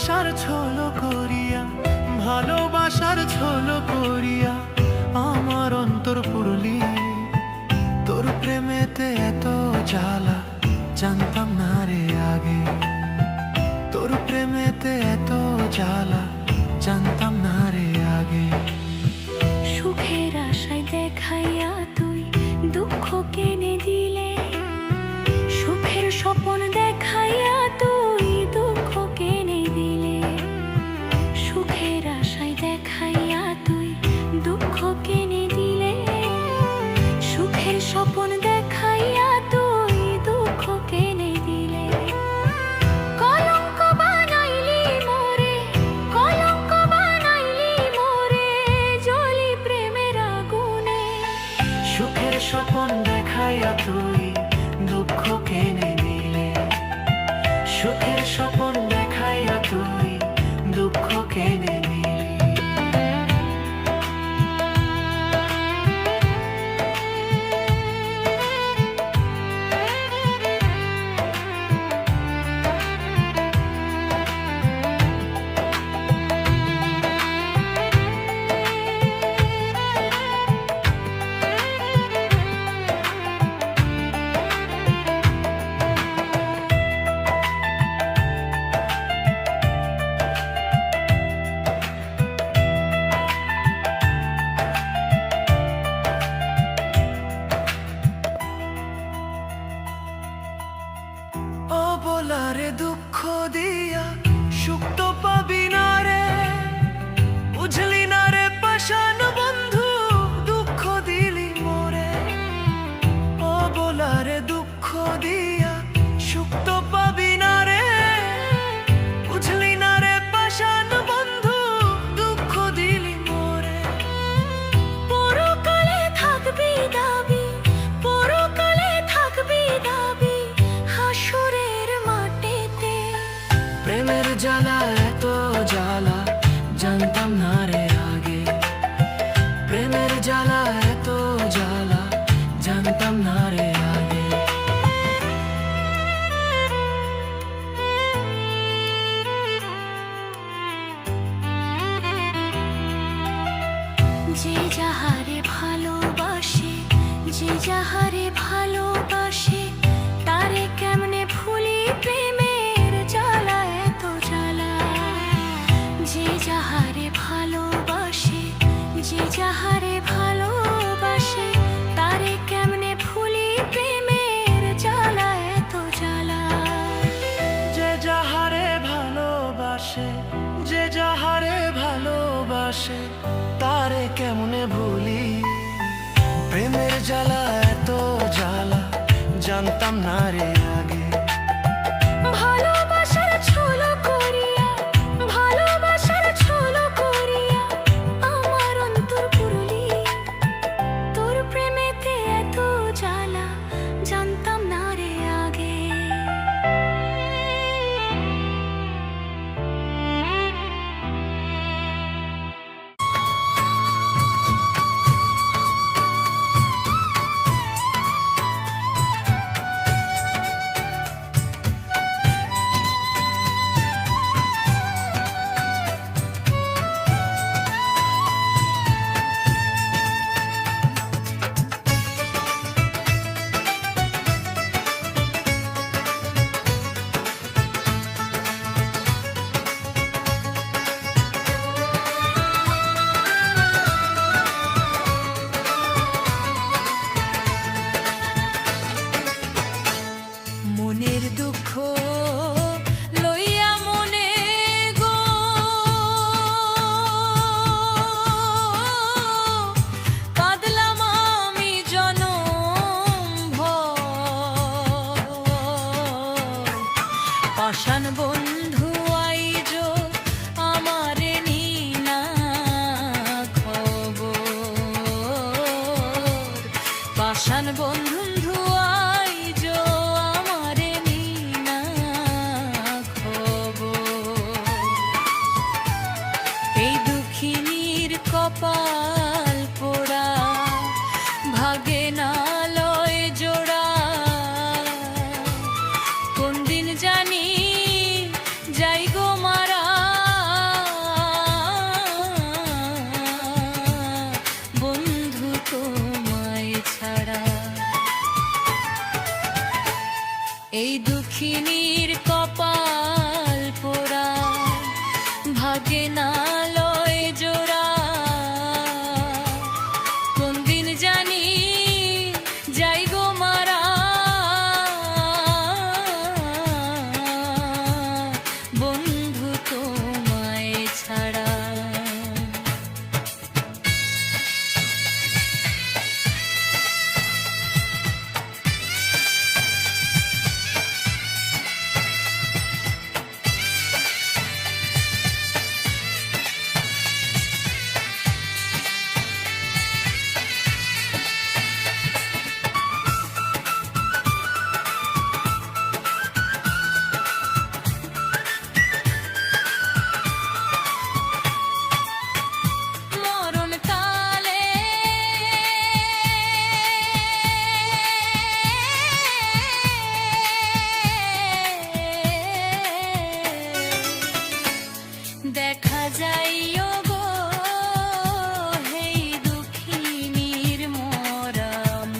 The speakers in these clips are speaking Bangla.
ভালোবাসার ছলো করিয়া, ভালোবাসার ছলো করিয়া আমার অন্তর পুরলি। তোর প্রেমেতে এত জ্বালা জানতাম না রে আগে, তোর প্রেমেতে এত জ্বালা জানতাম না রে আগে। সুখের আশায় দেখাইয়া তুই দুঃখ কেনে দিলে, সুখের স্বপ্ন দেখাইয়া তুই দুঃখ কেনে দিলে, সুখের আশায় দেখাইয়া তুই দুঃখ কেনে দিলে, সুখের স্বপ্ন দেখাইয়া তুই দুঃখ কেনে দিলে। কলঙ্ক বানাইলি মোরে, কলঙ্ক বানাইলি মোরে, জ্বলি প্রেমের আগুনে। সুখের স্বপ্ন দেখাইয়া তুই দুঃখ কেনে দিলে, সুখের স্বপ্ন দেখাইয়া তুই দুঃখ কেনে দিলে। বলারে দুঃখ দিয়া সুখ তো পাবি না রে, বুঝলি না রে পাষাণ বন্ধু দুঃখ দিলি মোরে। ও বলারে দুঃখ দিয়া সুখ তো পাবি না রে, বুঝলি না রে পাষাণ বন্ধু দুঃখ দিলি মোরে। পরকালে থাকবি দাবি, পরকালে থাকবি দাবি হাসরের মাটিতে। প্রেমের জ্বালা এত জ্বালা জানতাম না রে আগে, প্রেমের জ্বালা এত জ্বালা জানতাম না রে আগে। যে যাহারে ভালোবাসে, যে যাহারে ভালোবাসে, তারে কেমনে ভুলি প্রেমের জ্বালা এত জ্বালা। যে যাহারে ভালোবাসে, যে যাহারে ভালোবাসে, তারে কেমনে ভুলি প্রেমের জ্বালা এত জ্বালা। যে যাহারে ভালোবাসে, যে যাহারে ভালোবাসে, তারে কেমনে ভুলি, প্রেমের জ্বালা এত জ্বালা জানতাম না রে আগে। ভালোবাসার ছলো করিয়া, ভালোবাসার ছলো করিয়া আমার অন্তর পুরলি। তোর প্রেমেতে এত জ্বালা জানতাম না রে আগে। মনের দুঃখ লইয়া মনে গো, কাঁদলাম আমি জনম ভর। পাষাণ বন্ধু আইজ আমারে নিনা খবর, পাষাণ বন্ধু আইজ আমারে নিনা খবর। এই দুঃখিনীর কপাল পোড়া, ভাগে না লয় জোড়া। কোন দিন জানি যাই গো মারা দুঃখিনীর কপাল পোড়া, ভাগে না লয় জোড়া। কোন দিন জানি যাই গো মারা, বন্ধু তোমায় ছাড়া। দেখা যাইও গো হেই দুঃখিনীর মরাম,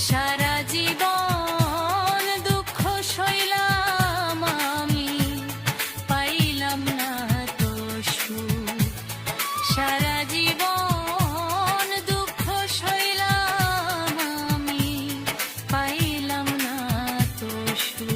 সারা জীবন দুঃখ সইলাম আমি, পাইলাম না তো সুখ। সারা জীবন দুঃখ সইলাম আমি, পাইলাম না তো সুখ।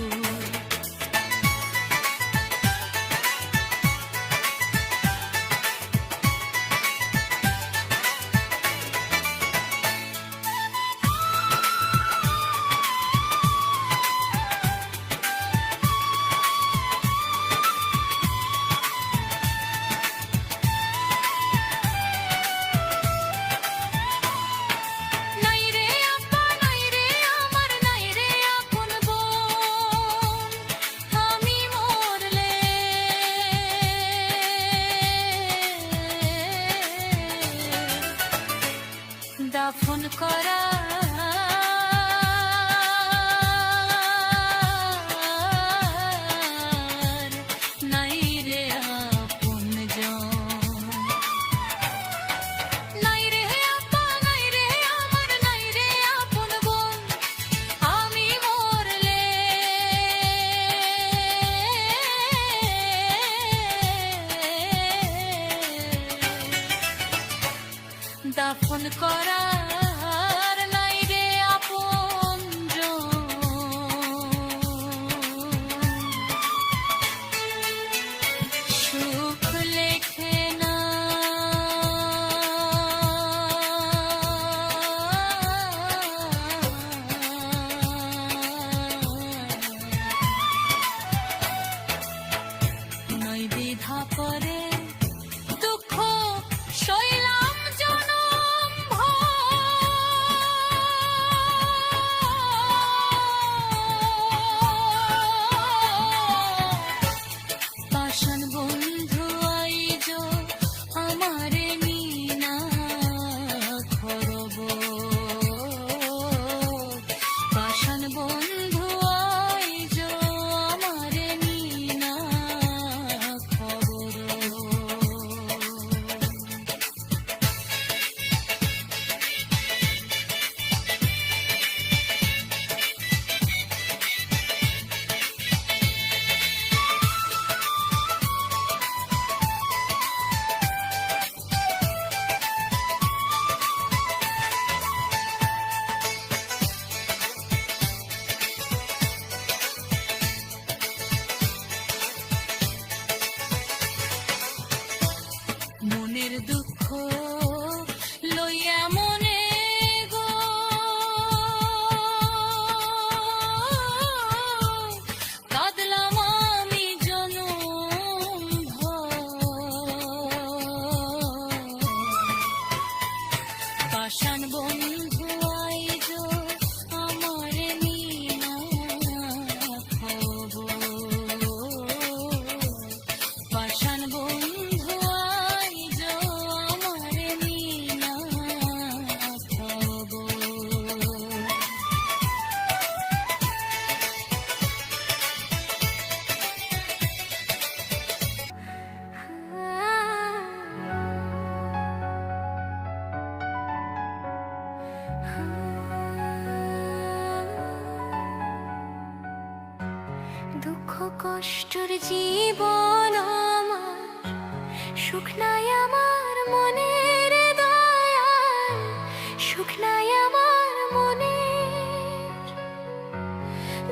দাফন করা নাই রে আপনজন, নাই রে আপা, নাই রে আমার, নাই রে আপন বোন। আমি মরলে দাফন করার নাই রে আপনজন। সুখ লেখে না নয় বিধা করে দুঃখ সইলাম জনম ভর। পাষাণ বন্ধু আইজ আমারে নিনা খরব, পাষাণ বন্ধু আইজ আমারে নিনা খবর। মনের দুঃখ লইয়া মনে গো কাঁদলাম আমি জনম ভর। পাষাণ বন্ধু আইজ আমারে নিনা খবর, পাষাণ বন্ধু আইজ আমারে নিনা কষ্টর জীবন আমার, সুখ নাই আমার মনের দয়াল, সুখ নাই আমার মনের।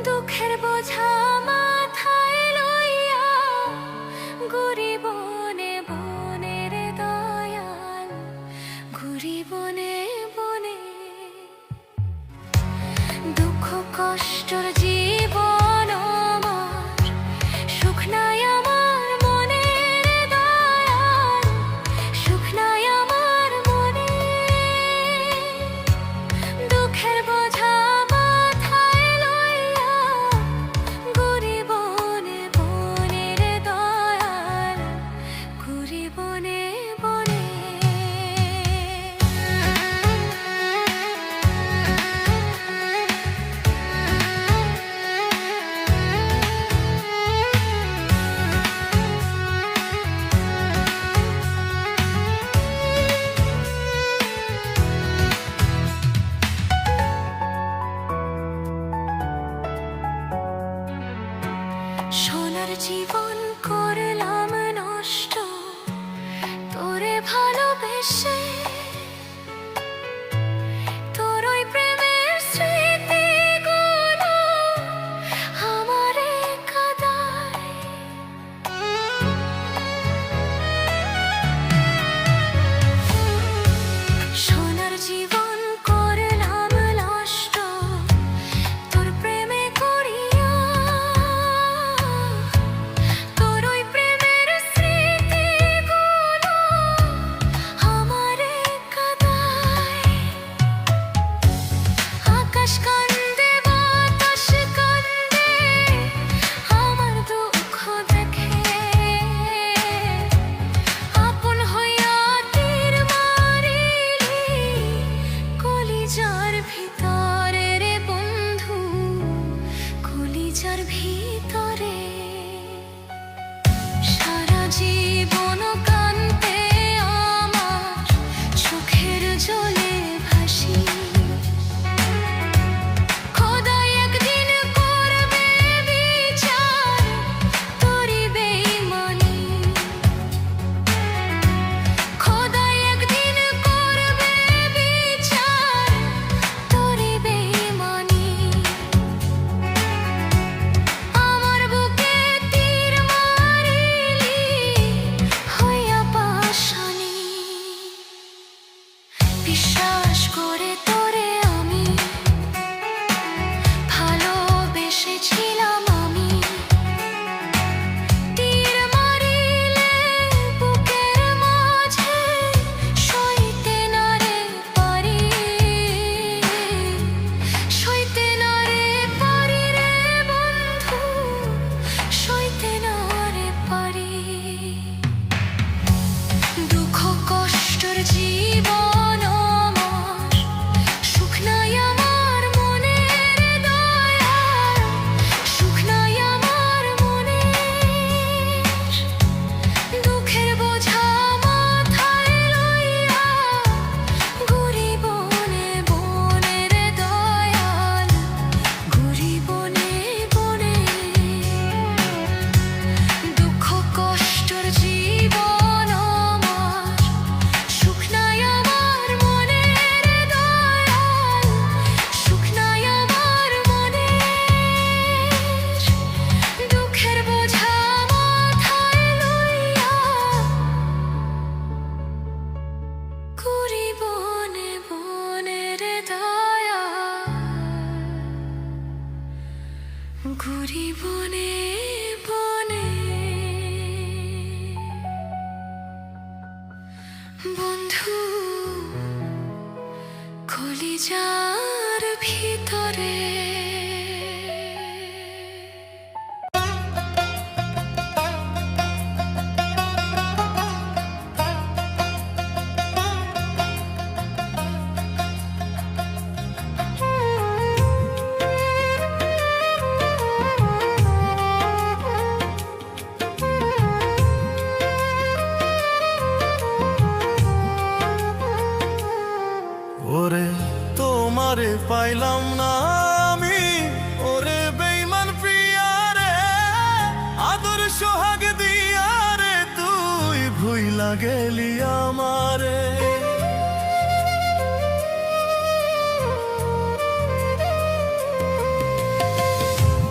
দুঃখের বোঝা মাথায় লইয়া ঘুরি বনে বনের দয়াল, ঘুরি বনে বনে। দুঃখ কষ্টর জীবন আমার, সুখ নাই আমার মনের দয়াল, সুখ নাই আমার মনে। দুঃখের বোঝা মাথায় লইয়া ঘুরি বনে বনের দয়াল, ঘুরি বনে বনে। সোনার জীবন করলাম নষ্ট তোরে ভালোবেসে, তোর ওই প্রেমের স্মৃতিগুলো আমারে কাঁদায়। সোনার জীবন করলাম নষ্ট তোর প্রেমে করিয়া, তোর ওই প্রেমের স্মৃতিগুলো আমারে কাঁদায়। আকাশ কান্দে বাতাস কান্দে আমার দুঃখ দেখে, আপন হইয়া তীর মারিলি কলিজার ভিতরে রে বন্ধু, কলিজার ভিতরে। সারা জীবন কান্তে আমার চোখের জলে ভাসি, খোদাই একদিন করবে বিচার তোরি বেঈমানি। খোদাই একদিন করবে বিচার তোরি বেঈমানি। আমার বুকে তীর মারিলি হইয়া পাশানি, বিশ্বাস করে তোরে আমি ভালোবেসেছিলাম আমি। তীর মারিলে বুকের মাঝে সইতে না রে পারি, সইতে না রে পারি রে বন্ধু, সইতে না রে পারি। দুঃখ কষ্টর জীবন আমার, সুখ নাই আমার মনের দয়াল, সুখ নাই আমার মনের। দুঃখের বোঝা মাথায় লইয়া ঘুরি বনে বনের দয়াল, ঘুরি বনে বনে। দুঃখ কষ্টর জীবন আমার, সুখ নাই আমার মনের দয়াল, সুখ নাই আমার মনের। দুঃখের বোঝা মাথায় লইয়া ঘুরি বনে বনের দয়াল, ঘুরি বনে বনে। বন্ধু কলিজার ভিতরে। ওরে তোমারে পাইলাম না আমি, ওরে বেঈমান প্রিয়া রে। ভুইলা গেলি আমারে।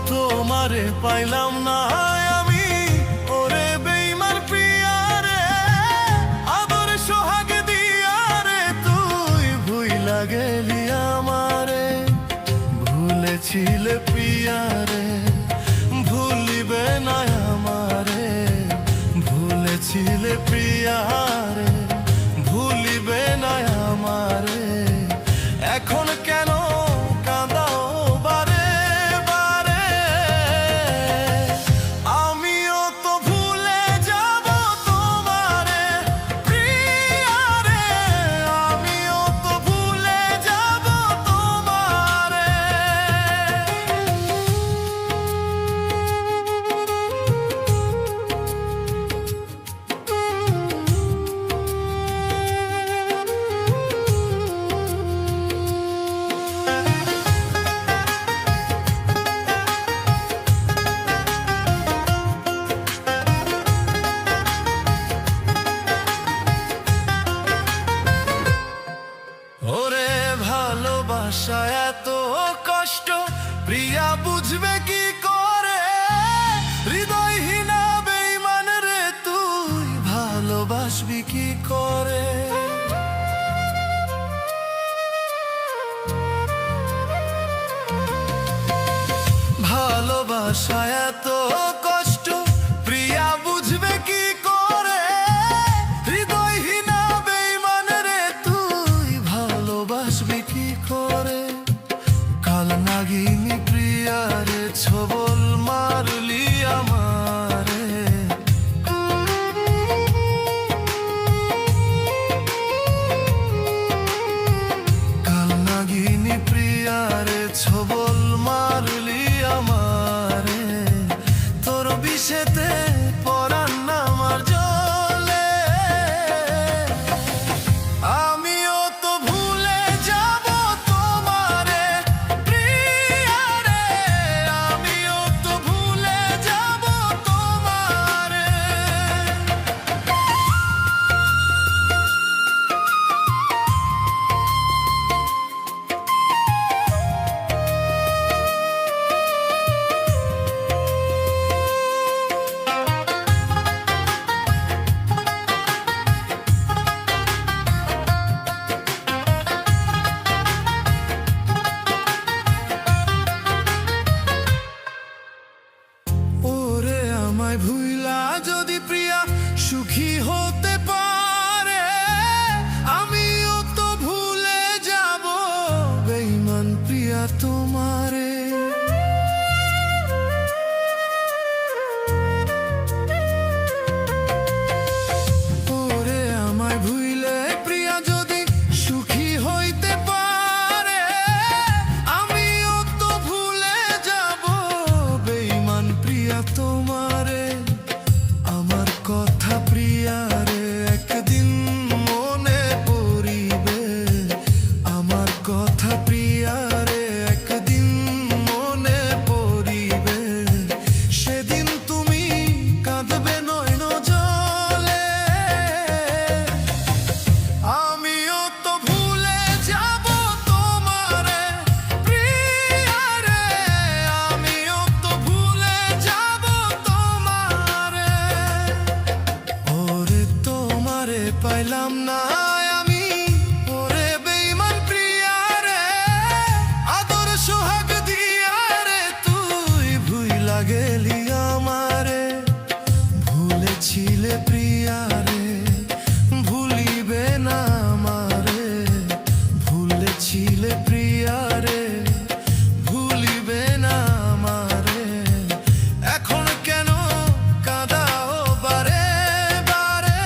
তোমারে পাইলাম না আমি, ওরে বেইমান প্রিয়ারে, আদর সোহাগ দিয়ারে তুই ভুইলা গেলি আমারে। ভুলেছিলে প্রিয়ারে, ভুলিবে না আমারে। ভুলেছিলে প্রিয়ারে, ভুলিবে না আমারে। এখন কেন কাঁদাও বারে বারে? আমিও তো ভুলে যাব তোমারে প্রিয়ারে, আমিও তো ভুলে যাব তোমারে। ওরে ভালোবাসা এত কষ্ট, প্রিয়া বুঝবে কি করে? হৃদয়হীনা বেঈমান রে তুই ভালোবাসবি কি করে? ভালোবাসা এত কষ্ট, প্রিয়া বুঝবে কি করে? হৃদয়হীনা বেঈমান রে তুই ভালোবাসবি কি করে? কাল নাগিনী প্রিয়ারে ছবল মারলি আমারে। কাল নাগিনী প্রিয়ারে ছবল মারলি আমারে। তোর বিষেতে পরাণ আমার জলে, আমিও তো ভুলে যাব তোমারে প্রিয়ারে, আমিও তো ভুলে যাব তোমারে। ওরে আমায় ভুইলা যদি প্রিয়া সুখী হতে পারে, আমিও তো ভুলে যাব বেঈমান প্রিয়া তোমারে। ওরে আমায় ভুইলে প্রিয়া যদি সুখী হইতে পারে, আমিও তো ভুলে যাব বেঈমান প্রিয়া তোমারে। আমার কথা প্রিয়ারে একদিন মনে পড়িবে, আমার কথা প্রিয়ারে একদিন মনে পড়িবে। সেদিন তুমি কাঁদবে নয়ন জলে, আমিও তো ভুলে যাব তোমারে প্রিয়ারে, আমিও তো ভুলে যাব তোমারে। ওরে তোমারে পাইলাম না আমি, ওরে বেঈমান প্রিয়ারে, আদর সোহাগ দিয়ারে তুই ভুইলা গেলি আমারে। ভুলেছিলে প্রিয়ারে, ভুলিবে না আমারে। ভুলেছিলে প্রিয়ারে, ভুলিবে না আমারে। এখন কেন কাঁদাও বারে বারে?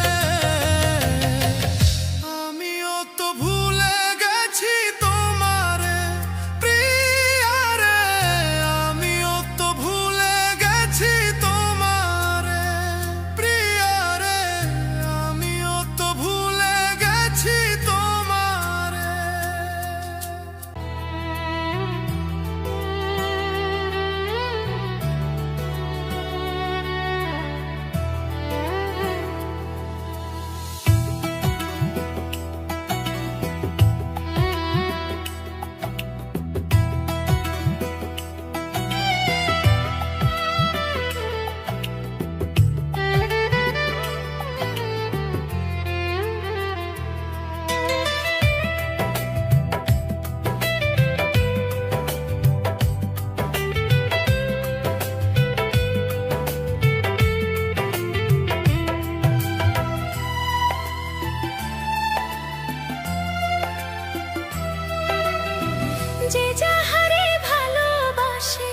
যে যাহারে ভালোবাসে,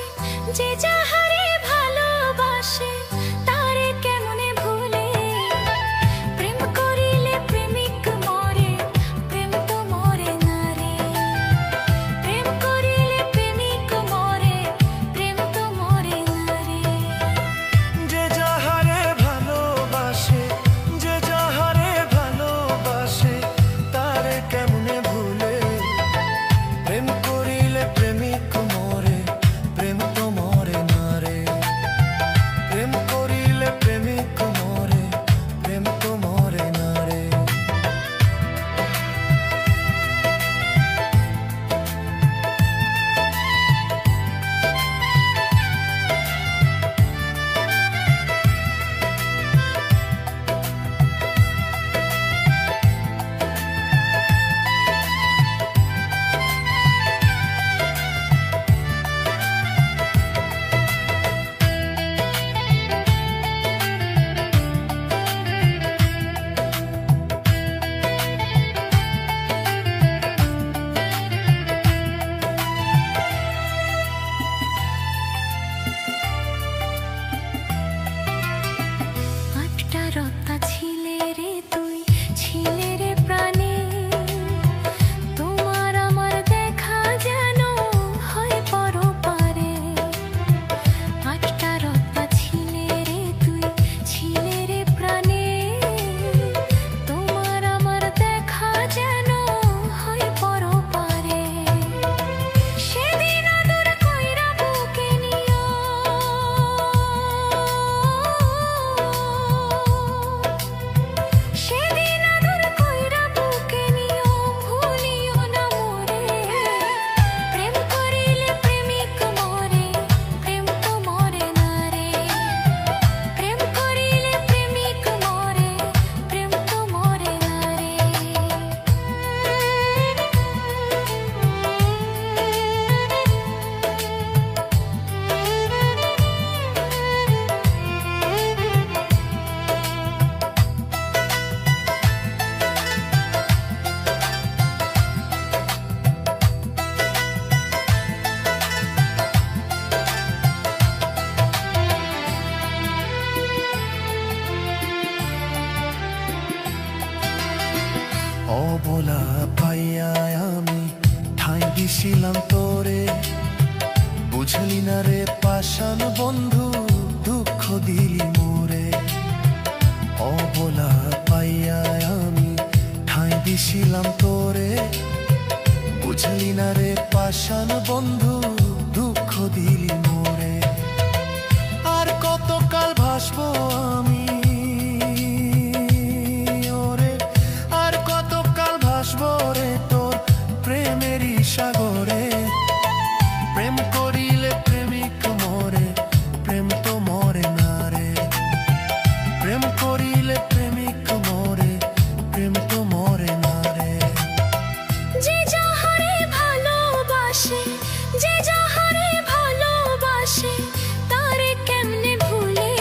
যে যাহারে ভালোবাসে, তারে কেমনে ভুলে। প্রেম করিলে প্রেমিক মরে, প্রেম তো মরে না রে। প্রেম করিলে প্রেমিক মরে, প্রেম তো মরে না রে। যে যাহারে ভালোবাসে, যে যাহারে ভালোবাসে, তারে কেমনে ভুলে। প্রেম করিলে প্রেমিক মরে, প্রেম তো মরে না রে। প্রেম করিলে প্রেমিক মরে, প্রেম তো মরে না রে। আটটা রত্তা ছিলে রে তুই, ছিলে রে প্রাণে। তোমার আমার দেখা যেন হয় পরপারে। আটটা রত্তা ছিলে রে তুই, ছিলে রে প্রাণে। তোমার আমার দেখা যেন হয় পরপারে। সেদিন আদর কইরা বুকে নিও, সেদিন আদর কইরা বুকে নিও, ভুলিও না মোরে। প্রেম করিলে প্রেমিক মরে, প্রেম তো মরে না রে। প্রেম করিলে প্রেমিক মরে, প্রেম তো মরে না রে। অবলা পাইয়া আমি ঠাঁই দিছিলাম তোরে। বুঝলি না রে পাষাণ বন্ধু, দুঃখ দিলি মোরে। অবলা পাইয়া আমি ঠাঁই দিছিলাম তোরে। বুঝলি না রে পাষাণ বন্ধু, দুঃখ দিলি মোরে। আর কতকাল ভাসবো আমি ওরে, আর কতকাল ভাসবো রে তোর প্রেমেরই সাগরে। প্রেম করিলে প্রেমিক মরে, প্রেম তো মরে না রে। প্রেম করিলে প্রেমিক মরে, প্রেম তো মরে না রে। যে যাহারে ভালোবাসে, যে যাহারে ভালোবাসে, তারে কেমনে ভুলে।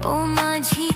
ও মাঝি